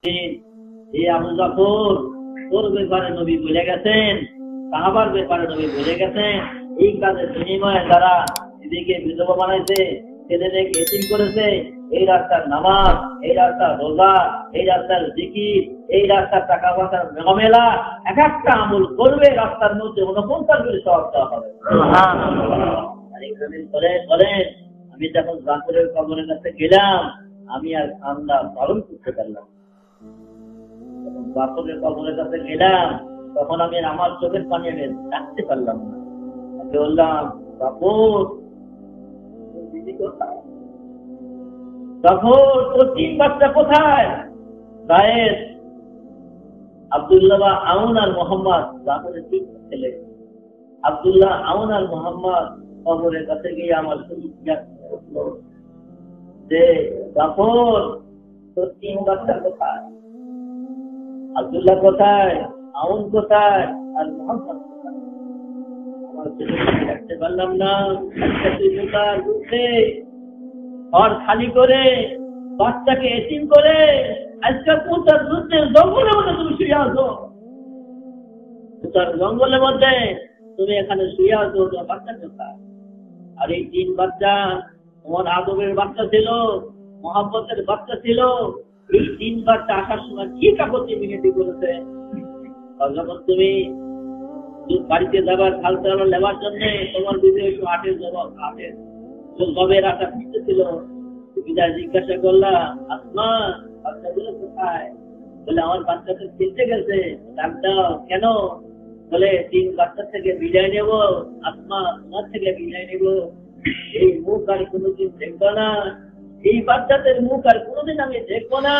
এই আবু জাফর তোর ব্যাপারে নবী বলে গেছেন, সাহাবার ব্যাপারে নবী বলে গেছেন, এই কাজের বিনিময়ে তারা এদিকে বিধবা বানাইছে, ছেলেদেরকে এতিম করেছে, এই রাস্তার নামাজ, এই রাস্তার রোজা, এই রাস্তার জিকির, এই রাস্তার টাকা পয়সার মেলামেলা, এক একটা আমল করবে রাস্তার মধ্যে 49 করে সওয়াব দেওয়া হবে। বলেন আমি যখন জাফরের কবরের কাছে গেলাম, আমি আর কান্না পালন করতে পারলাম। যখন জাফরের কবরের কাছে গেলাম, তখন আমি আমার চোখের পানি আমি রাখতে পারলাম না। বললাম, জাফর জাফর তোর 3 বাচ্চা কোথায়? জায়েদ, আব্দুল্লাহ, আউন আর মোহাম্মদ, জাফরের 3 ছেলে, আব্দুল্লাহ, আউন আর মোহাম্মদ কবরের কাছে গিয়ে আমার যে জাফর তোর 3 বাচ্চা কোথায়? আব্দুল্লাহ কোথায়, আউন কোথায়, আর মোহাম্মদ কোথায়? আমার ছেলেকে রাখতে পারলাম না। ঘর খালি করে, বাচ্চাকে এতিম করে, আজকে পুতার যুদ্ধে জঙ্গলের মধ্যে তুমি শুয়ে আছো, পুতার জঙ্গলের মধ্যে তুমি এখানে শুয়ে আছো, বাচ্চা কোথায়? আর এই 3 বাচ্চা তোমার আদবের বাচ্চা ছিল, মহাব্বতের বাচ্চা ছিল। এই 3 বাচ্চা আসার সময় কি কাপড় মিনিটি করেছে? যখন তুমি বাড়িতে যাবার খাল চালা নেওয়ার জন্য তোমার দিদি একটু আটের জবের আটা পিছতে ছিল, বিদায় জিজ্ঞাসা করলা, আসমা বাচ্চাগুলো কোথায়? বলে আমার বাচ্চাটা খেলতে গেছে। ডাক দাও, কেন? বলে 3 বাচ্চা থেকে বিদায় নেব, আসমা তোমার থেকে বিদায় নেব। এই মুখ আর কোনোদিন দেখবো না, এই বাচ্চাদের মুখ আর কোনোদিন আমি দেখবো না,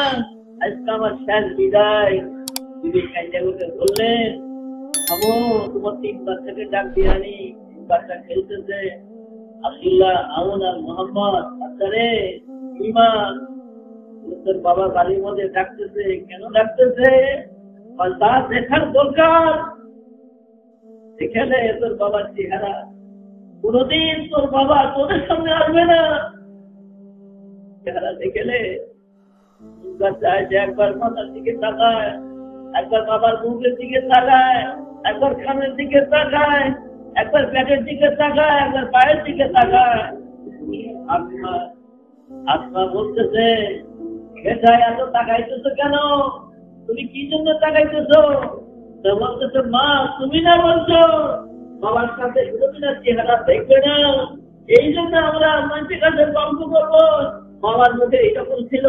আজকে আমার শেষ বিদায়। দিদি কাইতে বললেন, আমো তোমার 3 বাচ্চাকে ডাক দিয়ে আনি, 3 বাচ্চা খেলতেছে। আব্দুল্লাহ, আউন আর মোহাম্মদ, বাচ্চারে ইমান, তোর বাবা বাড়ির মধ্যে ডাকতেছে। কেন ডাকতেছে? তা দেখার দরকার। এখানে তোর বাবার চেহারা, কোনদিন তোর বাবা তোদের সামনে আসবে না। চেহারা দেখলে একবার মাথার দিকে তাকায়, একবার বাবার মুখের দিকে তাকায়, একবার কানের দিকে তাকায়, একবার পেটের দিকে তাকায়, একবার পায়ের দিকে তাকায়। আত্মা বলতেছে, এটা এত তাকাইতেছো কেন? তুমি কি জন্য তাকাইতেছো? বলতেছে, মা তুমি না বলছো বাবার সাথে কোনদিনের চেহারা দেখবে না, এই জন্য আমরা মানুষের কাছে গল্প করবো। বাবার মুখে এইরকম ছিল,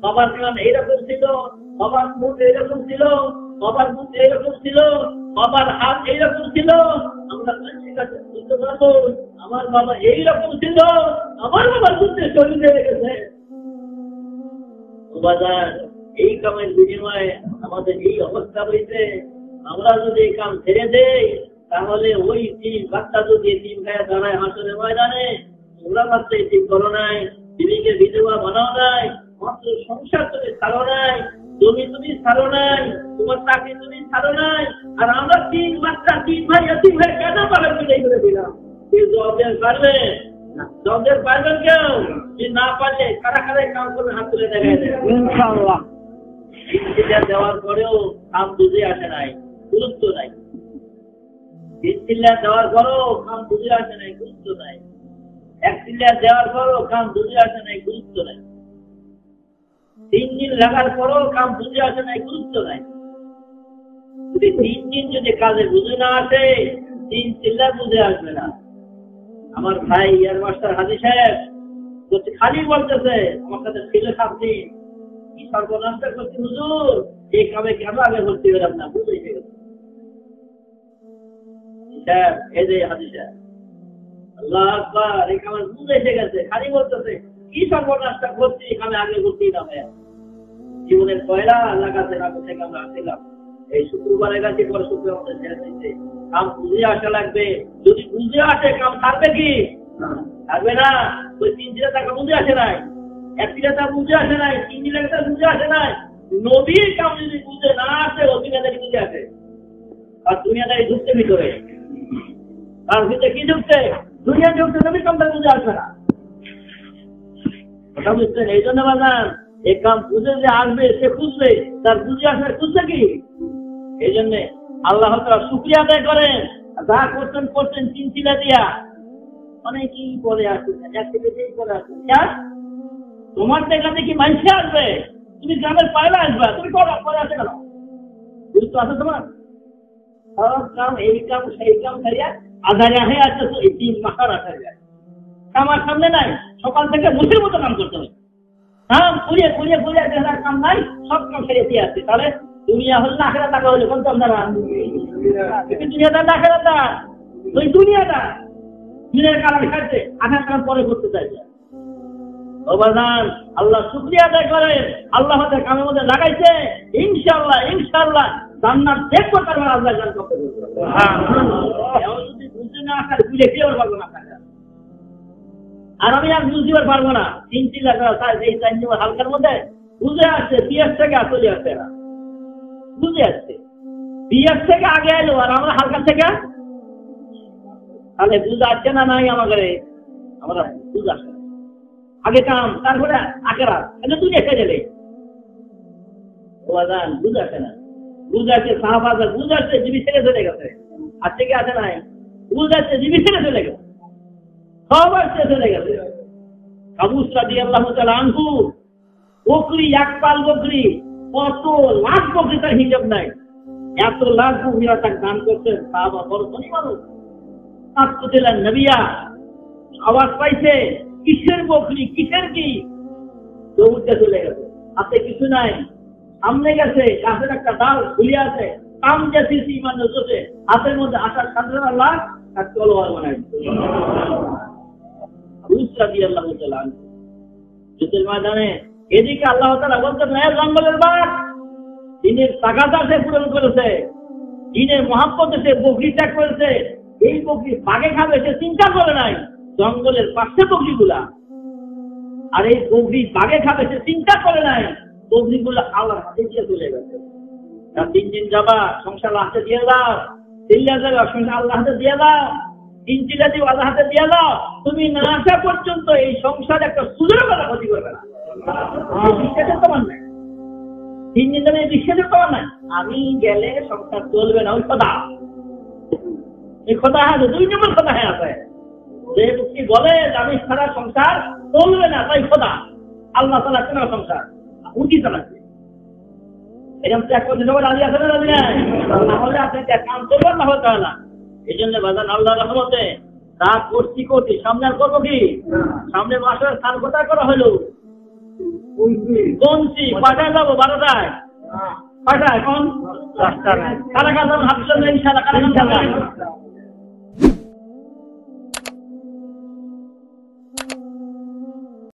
বাবার কান এইরকম ছিল, বাবার মুখ এইরকম ছিল, বাবার মুখ এইরকম ছিল, বাবার হাত এইরকম ছিল। আমরা মানুষের কাছে বুঝতে পারবো আমার বাবা এইরকম ছিল, আমার বাবার বুঝতে শরীর হয়ে গেছে। এই কামের বিনিময়ে আমাদের এই অবস্থা হয়েছে। আমরা যদি এই কাম ছেড়ে দেই, তাহলে ওই 3 বাচ্চা যদি 3 গায়ে দাঁড়ায় হাসনের ময়দানে, তোমরা মাত্র ঠিক করো নাই, দিদিকে বিধবা বানাও নাই, মাত্র সংসার তুমি ছাড়ো নাই, জমি তুমি ছাড়ো নাই, তোমার চাকরি তুমি ছাড়ো নাই, আর আমরা 3 বাচ্চা 3 ভাই এতিম হয়ে কেন পালন বিদায় করে দিলাম? জবাবদের পারবে? জবাবদের পারবেন কেউ? যে না পারলে কারা কারা কাম করবে হাত তুলে দেখা যায়। ইনশাআল্লাহ দেওয়ার পরেও কাম বুঝে আসে নাই, গুরুত্ব নাই। দেওয়ার পরও কাম বুঝে আসে নাই, গুরুত্ব নাই। 1 চিল্লা দেওয়ার পরও কাম বুঝে আসে নাই, গুরুত্ব নাই। 3 দিন লাগার পরও কাম বুঝে আসে নাই, গুরুত্ব নাই। যদি 3 দিন যদি কাজে বুঝে না আসে, 3 চিল্লা বুঝে আসবে না। আমার ভাই ইয়ার মাস্টার হাজি সাহেব খালি বলতেছে, আমার সাথে ছিল 7 দিন, কি সর্বনাশটা করছি হুজুর, এই কামে কেন আগে ভর্তি হলাম না, বুঝে গেছে। এই যে হাজি সাহেব, আল্লাহ আকবার, এই কামে বুঝে এসে গেছে, খালি বলতেছে কি সর্বনাশটা করছি, এখানে আগে ভর্তি না হয়ে। জীবনের পয়লা আল্লাহ কাছে রাখতে থেকে আমরা আসছিলাম, এই শুক্রবারে গেছি, পরে শুক্রবার আমাদের শেষ হয়েছে। কাম বুঝে আসা লাগবে, যদি বুঝে আসে কাম থাকবে কি? থাকবে না। ওই 3 দিনে টাকা বুঝে আসে নাই, 1 দিনে তা বুঝে আসে নাই, 3 দিনে তা বুঝে আসে নাই। নবীর কাম যদি বুঝে না আসে, ও দুনিয়াদারি বুঝে আসে। আর দুনিয়াদারি ঢুকতে ভিতরে, তার ভিতরে কি ঢুকছে? দুনিয়া ঢুকছে, নবীর কামটা বুঝে আসবে না। কথা বুঝছেন? এই জন্য বাজান এই কাম বুঝে যে আসবে সে খুঁজবে, তার বুঝে আসবে খুঁজছে কি? এই জন্য আল্লাহ তাআলা শুকরিয়া আদায় করেন, যা করছেন করছেন চিন্তিলা দিয়া, অনেকেই পরে আসছেন, এক থেকে যেই করে আসছেন। তোমার দেখাতে কি মানুষে আসবে? তুমি গ্রামের পায়লা আসবা, তুমি পরে আসে কেন? গুরুত্ব আছে তোমার? সব কাম এই কাম সেই কাম করিয়া আধারে হয়ে আসছে, তো এই 3 মাসের আধারে আমার সামনে নাই। সকাল থেকে মুসির মতো কাম করতে হবে, কাম পুড়িয়ে পুড়িয়ে পুড়িয়ে দেখার কাম নাই, সব কাম ছেড়ে দিয়ে আসছে। তাহলে দুনিয়া হল না আখেরাত টাকা হলে কোন আপনারা দুনিয়াটা না আখেরাতটা, ওই দুনিয়াটা দিনের কারণ খাইছে, আঠার কাম পরে করতে চাইছে। বাজান আল্লাহ শুকরিয়া আদায় করেন, আল্লাহ আমাদের কামের মধ্যে লাগাইছে, ইনশাআল্লাহ ইনশাআল্লাহ জান্নাত দেখবো। তার মানে আল্লাহ জান করতে যদি বুঝতে না আসে বুঝে কেউ পারবো না। আর আমি আর বুঝতে পারবো না, 3 লাখ এই 4 নম্বর হালকার মধ্যে বুঝে আসছে, বিয়ের থেকে চলে আসছে, এরা বুঝে আসছে বিয়ের থেকে আগে এলো, আর আমরা হালকা থেকে তাহলে বুঝে আসছে না নাই আমাদের, আমরা বুঝে আসছে আগে কাম তারপরে আখেরাত, এটা তুই দেখে গেলে বুঝে আসে না। বুঝে আসছে সাহাবাজ, বুঝে আসছে জীবী ছেড়ে চলে গেছে, আর থেকে আসে নাই, বুঝে আসছে জীবী ছেড়ে চলে গেছে, সব আসছে চলে গেছে। কাবুস রাদিয়াল্লাহু তাআলা আনহু বকরি, এক পাল বকরি, কত লাখ বকরি তার হিসাব নাই, এত লাখ বকরি তার দান করছেন। সাহাবা বড় ধনী মানুষ, তাকতুলান নবিয়া আওয়াজ পাইছে, কিসের বকরি কিসের কি, দৌড়তে চলে গেছে, হাতে কিছু নাই, সামনে গেছে গাছের একটা ডাল ঝুলে আছে, কাম যাচ্ছে ইমান হচ্ছে, হাতের মধ্যে আসার সাথে আল্লাহ আর তলোয়ার বানাই ময়দানে। এদিকে আল্লাহ তাআলা বলতেন জঙ্গলের বাঘ, দিনের তাগাদা সে পূরণ করেছে, দিনের মহাব্বতে সে বকরি ত্যাগ করেছে, এই বকরি বাঘে খাবে সে চিন্তা করে নাই, জঙ্গলের পাশে বকরিগুলা, আর এই বকরি বাঘে খাবে সে চিন্তা করে নাই, বকরিগুলো আল্লাহর হাতে দিয়ে চলে গেছে। 3 দিন যাবা সংসার হাতে দিয়ে দাও, 3 যাবা সংসার আল্লাহ হাতে দিয়ে দাও, 3 চিলা দিয়ে আল্লাহ হাতে দিয়ে দাও, তুমি না আসা পর্যন্ত এই সংসার একটা সুযোগ করা ক্ষতি করবে না। বিশ্বাসের তোমার নাই, 3 দিন ধরে বিশ্বাসের তোমার নাই, আমি গেলে সংসার চলবে না, ওই কথা, এই কথা আছে 2 নম্বর কথা হ্যাঁ আছে, যে ব্যক্তি বলে আমি ছাড়া সংসার চলবে না, তাই খোদা আল্লাহ চালাচ্ছে না সংসার, উঠি চালাচ্ছে। এরকম ত্যাগ করতে সবাই রাজি আছে না, রাজি নাই? তাহলে আপনি কাম করবেন না হতে হয় না। এই জন্য বাজান আল্লাহ রহমতে রাত করছি করছি, সামনে আর করবো কি? সামনে মাসের স্থান কোথায় করা হলো? কমছি কয়টায় যাবো? 12টায়। কয়টা এখন? 10টা। কারা কারা হাফিজ ইনশাআল্লাহ, কারা